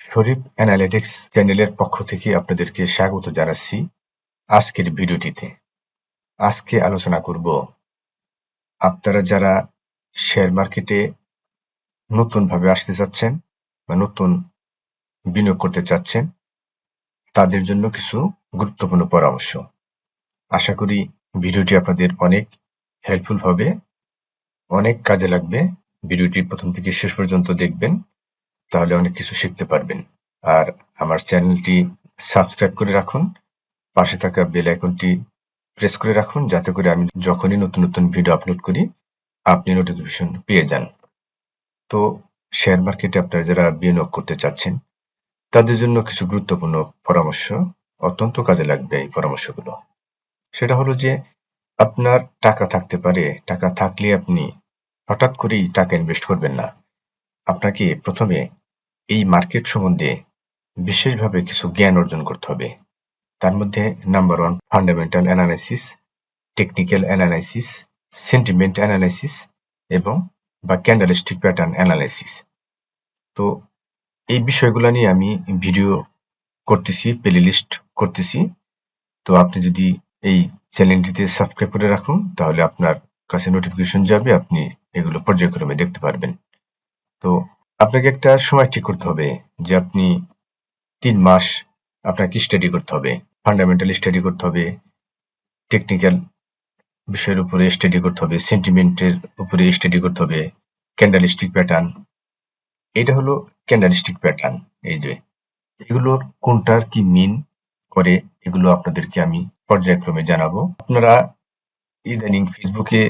শরীফ analytics চ্যানেলের পক্ষ থেকে আপনাদেরকে স্বাগত জানাচ্ছি আজকের ভিডিওটিতে। আজকে আলোচনা করব আপনারা যারা শেয়ার মার্কেটে নতুনভাবে আসতে চাচ্ছেন বা নতুন বিনিয়োগ করতে চাচ্ছেন তাদের জন্য কিছু গুরুত্বপূর্ণ পরামর্শ। আশা করি ভিডিওটি আপনাদের অনেক হেল্পফুল হবে, অনেক কাজে লাগবে। ভিডিওটি প্রথম থেকে শেষ পর্যন্ত দেখবেন, তাহলে অনেক কিছু শিখতে পারবেন। আর আমার চ্যানেলটি সাবস্ক্রাইব করে রাখুন, পাশে থাকা বেল আইকনটি প্রেস করে রাখুন, যাতে করে আমি যখনই নতুন নতুন ভিডিও আপলোড করি আপনি নোটিফিকেশন পেয়ে যান। তো শেয়ার মার্কেটে আপনারা যারা বিনিয়োগ করতে চাচ্ছেন তাদের জন্য কিছু গুরুত্বপূর্ণ পরামর্শ, অত্যন্ত কাজে লাগবে এই পরামর্শগুলো। সেটা হলো যে আপনার টাকা থাকতে পারে, টাকা থাকলে আপনি হঠাৎ করেই টাকা ইনভেস্ট করবেন না। আপনাকে প্রথমে এই মার্কেট সম্বন্ধে বিশেষভাবে কিছু জ্ঞান অর্জন করতে হবে। তার মধ্যে number 1 fundamental analysis, technical analysis, sentiment analysis এবং বা ক্যান্ডেলস্টিক প্যাটার্ন অ্যানালাইসিস। তো এই বিষয়গুলো নিয়ে আমি ভিডিও করতেছি, প্লেলিস্ট করতেছি। তো আপনি যদি এই চ্যানেলটিতে সাবস্ক্রাইব করে রাখুন তাহলে আপনার কাছে নোটিফিকেশন যাবে, আপনি এগুলো পর্যায়ক্রমে দেখতে পারবেন। তো আপনাকে একটা সময় ঠিক করতে হবে যে আপনি 3 মাস আপনাকে স্টাডি করতে হবে, ফান্ডামেন্টাল স্টাডি করতে হবে, টেকনিক্যাল বিষয়ের উপরে স্টাডি করতে হবে, সেন্টিমেন্টের উপরে স্টাডি করতে হবে, ক্যান্ডেলস্টিক প্যাটার্ন। এটা হলো ক্যান্ডেলস্টিক প্যাটার্ন। এই যে এগুলোর কোনটার কি মিন করে এগুলো আপনাদেরকে আমি পর্যায়ক্রমে জানাবো। আপনারা ইদানিং ফেসবুকে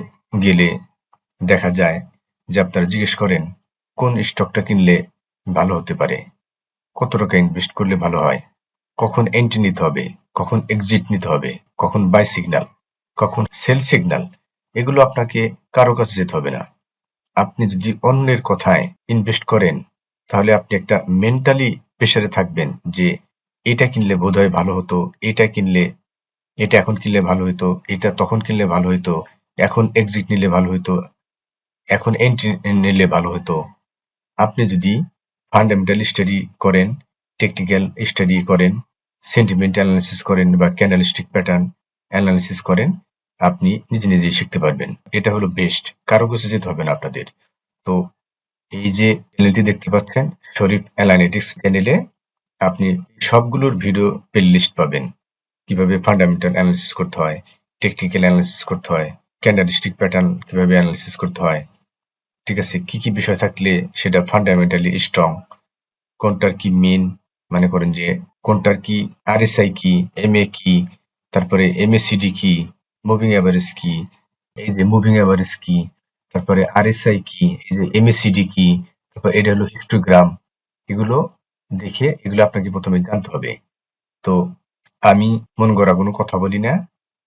গেলে দেখা যায় যে আপনারা জিজ্ঞেস করেন কোন স্টকটা কিনলে ভালো হতে পারে, কত টাকা ইনভেস্ট করলে ভালো হয়, কখন এন্ট্রি নিতে হবে, কখন এক্সিট নিতে হবে, কখন বাই সিগন্যাল, কখন সেল সিগন্যাল। এগুলো আপনাকে কারো কাছে যেতে হবে না। আপনি যদি অন্যের কথায় ইনভেস্ট করেন তাহলে আপনি একটা মেন্টালি প্রেসারে থাকবেন যে এটা কিনলে বোধহয় ভালো হতো, এটা কিনলে, এটা এখন কিনলে ভালো হতো, এটা তখন কিনলে ভালো হতো, এখন এক্সিট নিলে ভালো হতো, এখন এন্ট্রি নিলে ভালো হতো। আপনি যদি ফান্ডামেন্টাল স্টাডি করেন, টেকনিক্যাল স্টাডি করেন, সেন্টিমেন্ট অ্যানালিসিস করেন বা ক্যান্ডেলস্টিক প্যাটার্ন অ্যানালিসিস করেন, আপনি নিজে নিজেই শিখতে পারবেন। এটা হলো বেস্ট, কারো কাছে যেতে হবে না আপনাদের। তো এই যে চ্যানেলটি দেখতে পাচ্ছেন শরীফ অ্যানালিটিক্স চ্যানেলে আপনি সবগুলোর ভিডিও প্লেলিস্ট পাবেন। কিভাবে ফান্ডামেন্টাল অ্যানালিসিস করতে হয়, টেকনিক্যাল অ্যানালিসিস করতে হয়, ক্যান্ডেলস্টিক প্যাটার্ন কিভাবে অ্যানালিসিস করতে হয়, ঠিক আছে, কি কি বিষয় থাকলে সেটা ফান্ডামেন্টালি স্ট্রং, কোনটার কি মেন, মনে করেন যে কোনটার কি আরএসআই কি, এমএ কি, তারপরে এমএসিডি কি, মুভিং অ্যাভারেজ কি, এই যে মুভিং অ্যাভারেজ কি, তারপরে আরএসআই কি, এই যে এমএসিডি কি, তারপর এটা হলো হিস্টোগ্রাম। এগুলো দেখে এগুলো আপনাকে প্রথমে জানতে হবে। তো আমি মন গড়া কোনো কথা বলি না।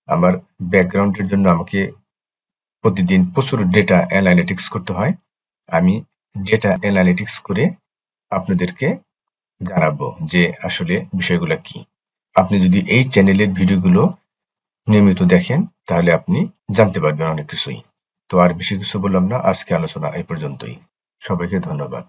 আমার ব্যাকগ্রাউন্ডের জন্য আমাকে প্রতিদিন প্রচুর ডেটা অ্যানালিটিক্স করতে হয়। আমি ডেটা অ্যানালিটিক্স করে আপনাদেরকে জানাবো যে আসলে বিষয়গুলো কি। আপনি যদি এই চ্যানেলের ভিডিওগুলো নিয়মিত দেখেন তাহলে আপনি জানতে পারবেন অনেক কিছুই। তো আর বেশি কিছু বললাম না, আজকে আলোচনা এই পর্যন্তই। সবাইকে ধন্যবাদ।